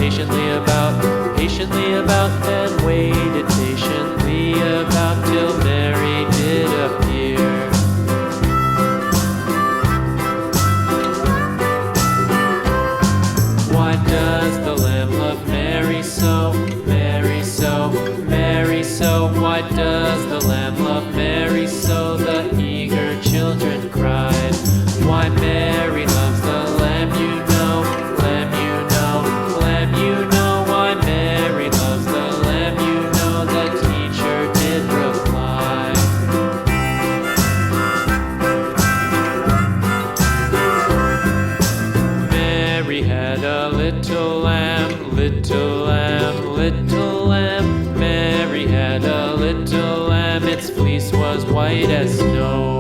patiently about, and waited patiently about till Mary did appear. Why does the lamb love Mary so, Mary so, Mary so? Why does the lamb love Mary so? The eager children cried. Why Mary loves the lamb, you know, lamb, you know, lamb, you know. Why Mary loves the lamb, you know, the teacher did reply. Mary had a little lamb, little lamb, little lamb. Mary had a little lamb, its fleece was white as snow.